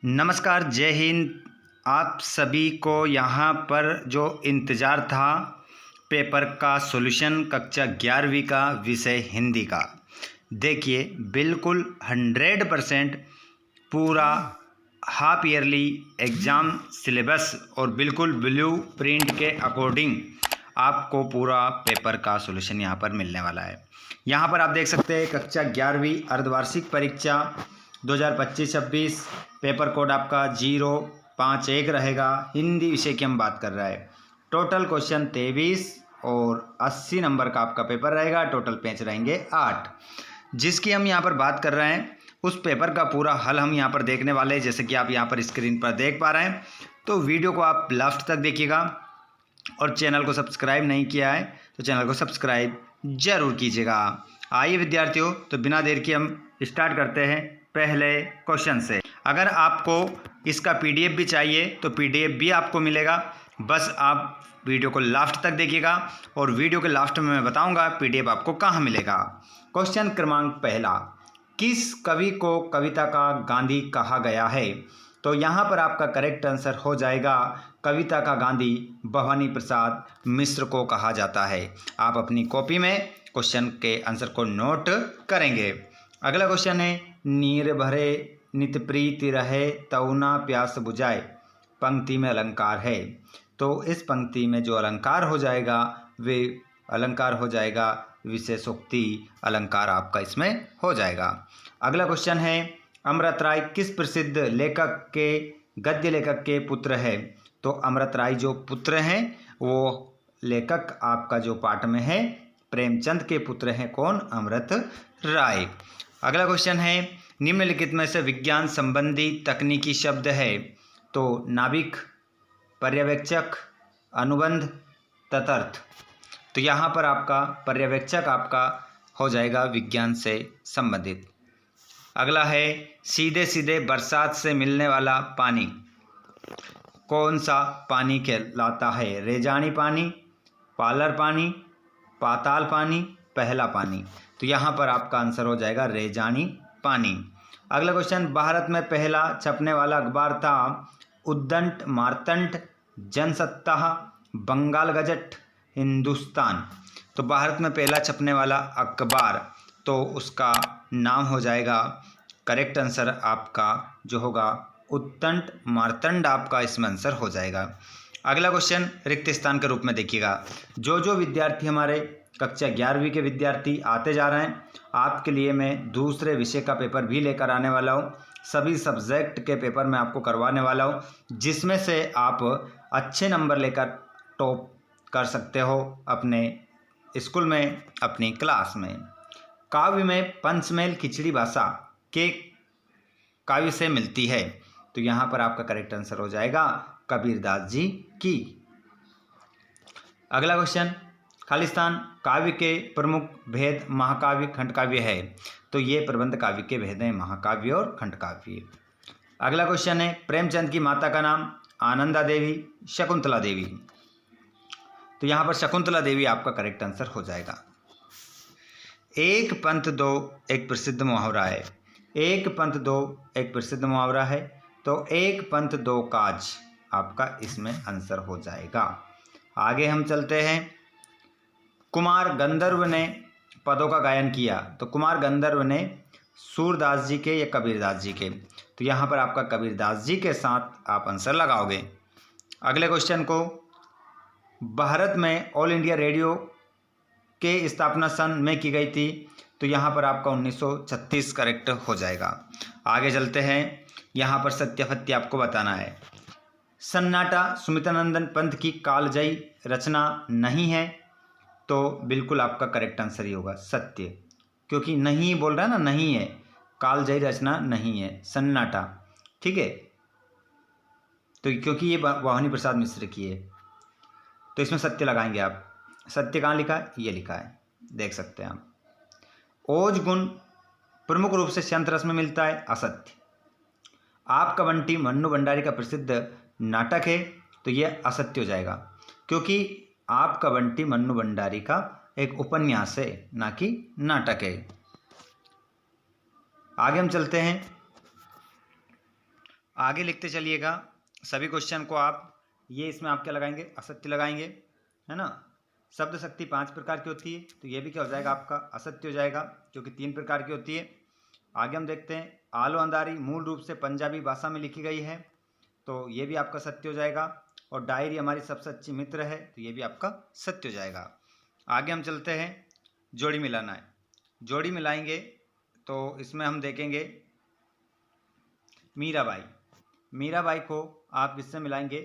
नमस्कार, जय हिंद। आप सभी को यहाँ पर जो इंतज़ार था पेपर का सॉल्यूशन कक्षा 11वीं का विषय हिंदी का, देखिए बिल्कुल 100% पूरा हाफ ईयरली एग्ज़ाम सिलेबस और बिल्कुल ब्लू प्रिंट के अकॉर्डिंग आपको पूरा पेपर का सॉल्यूशन यहाँ पर मिलने वाला है। यहाँ पर आप देख सकते हैं कक्षा 11वीं अर्धवार्षिक परीक्षा 2025-26 पेपर कोड आपका 051 रहेगा। हिंदी विषय की हम बात कर रहे हैं। टोटल क्वेश्चन 23 और 80 नंबर का आपका पेपर रहेगा। टोटल पेज रहेंगे 8, जिसकी हम यहाँ पर बात कर रहे हैं। उस पेपर का पूरा हल हम यहाँ पर देखने वाले हैं, जैसे कि आप यहाँ पर स्क्रीन पर देख पा रहे हैं। तो वीडियो को आप लास्ट तक देखिएगा और चैनल को सब्सक्राइब नहीं किया है तो चैनल को सब्सक्राइब जरूर कीजिएगा। आइए विद्यार्थियों, तो बिना देर के हम स्टार्ट करते हैं पहले क्वेश्चन से। अगर आपको इसका पीडीएफ भी चाहिए तो पीडीएफ भी आपको मिलेगा, बस आप वीडियो को लास्ट तक देखिएगा और वीडियो के लास्ट में मैं बताऊंगा पीडीएफ आपको कहाँ मिलेगा। क्वेश्चन क्रमांक पहला, किस कवि को कविता का गांधी कहा गया है? तो यहाँ पर आपका करेक्ट आंसर हो जाएगा कविता का गांधी भवानी प्रसाद मिश्र को कहा जाता है। आप अपनी कॉपी में क्वेश्चन के आंसर को नोट करेंगे। अगला क्वेश्चन है, नीर भरे नित प्रीति रहे तउना प्यास बुझाए, पंक्ति में अलंकार है। तो इस पंक्ति में जो अलंकार हो जाएगा वे अलंकार हो जाएगा विशेषोक्ति अलंकार आपका इसमें हो जाएगा। अगला क्वेश्चन है, अमृत राय किस प्रसिद्ध लेखक के गद्य लेखक के पुत्र है? तो अमृत राय जो पुत्र हैं वो लेखक आपका जो पाठ में है प्रेमचंद के पुत्र हैं। कौन? अमृत राय। अगला क्वेश्चन है, निम्नलिखित में से विज्ञान संबंधी तकनीकी शब्द है? तो नाविक, पर्यवेक्षक, अनुबंध, तदर्थ। तो यहाँ पर आपका पर्यवेक्षक आपका हो जाएगा विज्ञान से संबंधित। अगला है, सीधे सीधे बरसात से मिलने वाला पानी कौन सा पानी कहलाता है? रेजानी पानी, पालर पानी, पाताल पानी, पहला पानी। तो यहाँ पर आपका आंसर हो जाएगा रेजानी पानी। अगला क्वेश्चन, भारत में पहला छपने वाला अखबार था उद्दंड, मार्तंड, जनसत्ता, बंगाल गजट, हिंदुस्तान। तो भारत में पहला छपने वाला अखबार, तो उसका नाम हो जाएगा करेक्ट आंसर आपका जो होगा उद्दंड मार्तंड आपका इसमें आंसर हो जाएगा। अगला क्वेश्चन रिक्त स्थान के रूप में देखिएगा। जो विद्यार्थी हमारे कक्षा 11वीं के विद्यार्थी आते जा रहे हैं, आपके लिए मैं दूसरे विषय का पेपर भी लेकर आने वाला हूँ। सभी सब्जेक्ट के पेपर मैं आपको करवाने वाला हूँ, जिसमें से आप अच्छे नंबर लेकर टॉप कर सकते हो अपने स्कूल में, अपनी क्लास में। काव्य में पंचमेल खिचड़ी भाषा के काव्य से मिलती है? तो यहाँ पर आपका करेक्ट आंसर हो जाएगा कबीरदास जी की। अगला क्वेश्चन, खालिस्तान काव्य के प्रमुख भेद महाकाव्य खंडकाव्य है? तो ये प्रबंध काव्य के भेद हैं, महाकाव्य और खंडकाव्य। अगला क्वेश्चन है, प्रेमचंद की माता का नाम? आनंदा देवी, शकुंतला देवी। तो यहाँ पर शकुंतला देवी आपका करेक्ट आंसर हो जाएगा। एक पंथ दो एक प्रसिद्ध मुहावरा है। एक पंथ दो एक प्रसिद्ध मुहावरा है, तो एक पंथ दो काज आपका इसमें आंसर हो जाएगा। आगे हम चलते हैं, कुमार गंधर्व ने पदों का गायन किया? तो कुमार गंधर्व ने सूरदास जी के या कबीरदास जी के? तो यहाँ पर आपका कबीरदास जी के साथ आप आंसर लगाओगे। अगले क्वेश्चन को, भारत में ऑल इंडिया रेडियो के स्थापना सन में की गई थी? तो यहाँ पर आपका 1936 करेक्ट हो जाएगा। आगे चलते हैं, यहाँ पर सत्यापत्य आपको बताना है। सन्नाटा सुमित्रानंदन पंत की कालजयी रचना नहीं है? तो बिल्कुल आपका करेक्ट आंसर ही होगा सत्य, क्योंकि नहीं बोल रहा है ना, नहीं है, कालजयी रचना नहीं है सन्नाटा, ठीक है। तो क्योंकि ये भवानी प्रसाद मिश्र की है, तो इसमें सत्य लगाएंगे आप। सत्य कहाँ लिखा है? ये लिखा है, देख सकते हैं आप। ओज गुण प्रमुख रूप से संत रस में मिलता है? असत्य। आपका बंटी मन्नू भंडारी का प्रसिद्ध नाटक है? तो ये असत्य हो जाएगा, क्योंकि आपका बंटी मन्नू भंडारी का एक उपन्यास है, ना कि नाटक है। आगे हम चलते हैं। आगे लिखते चलिएगा सभी क्वेश्चन को आप। ये इसमें आप क्या लगाएंगे, असत्य लगाएंगे, है ना। शब्द शक्ति 5 प्रकार की होती है, तो ये भी क्या हो जाएगा आपका असत्य हो जाएगा, क्योंकि 3 प्रकार की होती है। आगे हम देखते हैं, आलो अंधारी मूल रूप से पंजाबी भाषा में लिखी गई है, तो ये भी आपका सत्य हो जाएगा। और डायरी हमारी सबसे अच्छी मित्र है, तो ये भी आपका सत्य हो जाएगा। आगे हम चलते हैं, जोड़ी मिलाना है। जोड़ी मिलाएंगे तो इसमें हम देखेंगे मीराबाई। मीराबाई को आप किससे मिलाएंगे,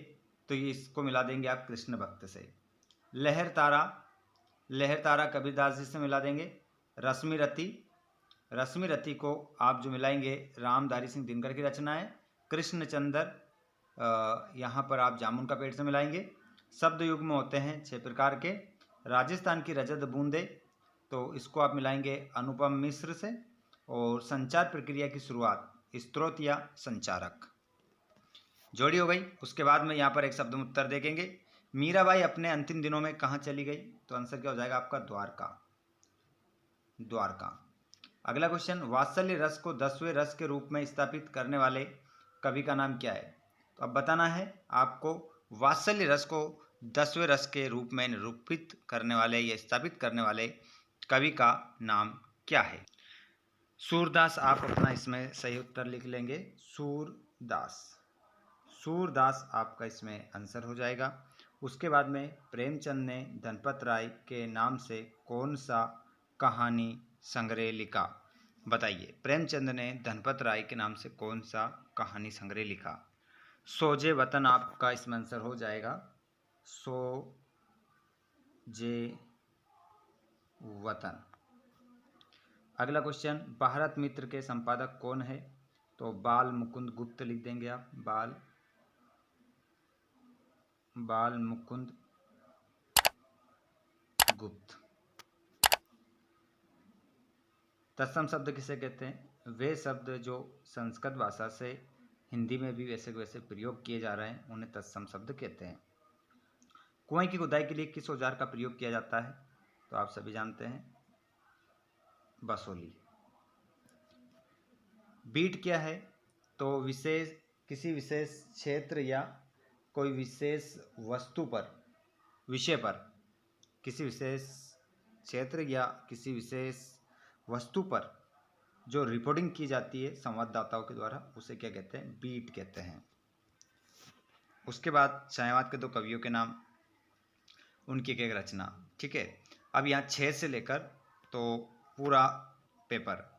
तो ये इसको मिला देंगे आप कृष्ण भक्त से। लहर तारा, लहर तारा कबीरदास जी से मिला देंगे। रश्मि रति, रश्मि रति को आप जो मिलाएंगे रामधारी सिंह दिनकर की रचना है। कृष्णचंद्र, यहाँ पर आप जामुन का पेड़ से मिलाएंगे। शब्द युग्म होते हैं 6 प्रकार के। राजस्थान की रजत बूंदे, तो इसको आप मिलाएंगे अनुपम मिश्र से। और संचार प्रक्रिया की शुरुआत स्त्रोत या संचारक। जोड़ी हो गई। उसके बाद में यहाँ पर एक शब्द उत्तर देखेंगे, मीराबाई अपने अंतिम दिनों में कहाँ चली गई, तो आंसर क्या हो जाएगा आपका द्वारका, द्वारका। अगला क्वेश्चन, वात्सल्य रस को 10वें रस के रूप में स्थापित करने वाले कवि का नाम क्या है। तो अब बताना है आपको, वात्सल्य रस को 10वें रस के रूप में निरूपित करने वाले या स्थापित करने वाले कवि का नाम क्या है। सूरदास, आप अपना इसमें सही उत्तर लिख लेंगे, सूरदास, सूरदास आपका इसमें आंसर हो जाएगा। उसके बाद में प्रेमचंद ने धनपत राय के नाम से कौन सा कहानी संग्रह लिखा, बताइए। प्रेमचंद ने धनपत राय के नाम से कौन सा कहानी संग्रह लिखा। सोजे वतन आपका इसमें आंसर हो जाएगा, सोजे वतन। अगला क्वेश्चन, भारत मित्र के संपादक कौन है, तो बाल मुकुंद गुप्त लिख देंगे आप, बाल मुकुंद गुप्त। तत्सम शब्द किसे कहते हैं, वे शब्द जो संस्कृत भाषा से हिंदी में भी वैसे वैसे प्रयोग किए जा रहे हैं उन्हें तत्सम शब्द कहते हैं। कुएं की खुदाई के लिए किस औजार का प्रयोग किया जाता है, तो आप सभी जानते हैं बसोली। बीट क्या है, तो विशेष, किसी विशेष क्षेत्र या कोई विशेष वस्तु पर, विषय पर, किसी विशेष क्षेत्र या किसी विशेष वस्तु पर जो रिपोर्टिंग की जाती है संवाददाताओं के द्वारा, उसे क्या कहते हैं, बीट कहते हैं। उसके बाद छायावाद के 2 कवियों के नाम, उनकी एक एक रचना, ठीक है। अब यहाँ 6 से लेकर, तो पूरा पेपर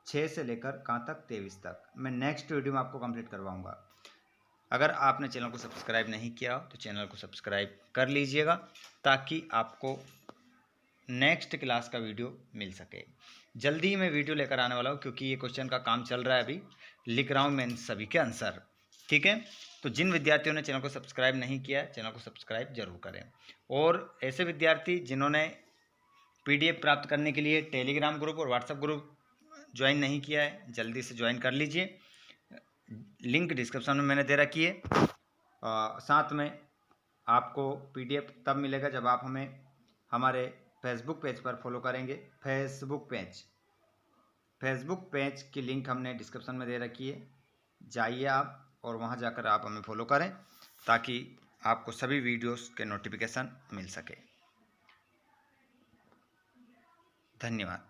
6 से लेकर कहाँ तक, 23 तक मैं नेक्स्ट वीडियो में आपको कंप्लीट करवाऊंगा। अगर आपने चैनल को सब्सक्राइब नहीं किया तो चैनल को सब्सक्राइब कर लीजिएगा, ताकि आपको नेक्स्ट क्लास का वीडियो मिल सके। जल्दी ही मैं वीडियो लेकर आने वाला हूँ, क्योंकि ये क्वेश्चन का काम चल रहा है, अभी लिख रहा हूँ मैं इन सभी के आंसर, ठीक है। तो जिन विद्यार्थियों ने चैनल को सब्सक्राइब नहीं किया है, चैनल को सब्सक्राइब जरूर करें। और ऐसे विद्यार्थी जिन्होंने PDF प्राप्त करने के लिए टेलीग्राम ग्रुप और व्हाट्सएप ग्रुप ज्वाइन नहीं किया है, जल्दी से ज्वाइन कर लीजिए, लिंक डिस्क्रिप्शन में मैंने दे रखी है। साथ में आपको PDF तब मिलेगा जब आप हमें हमारे फेसबुक पेज पर फॉलो करेंगे। फेसबुक पेज की लिंक हमने डिस्क्रिप्शन में दे रखी है, जाइए आप और वहां जाकर आप हमें फॉलो करें, ताकि आपको सभी वीडियोस के नोटिफिकेशन मिल सके। धन्यवाद।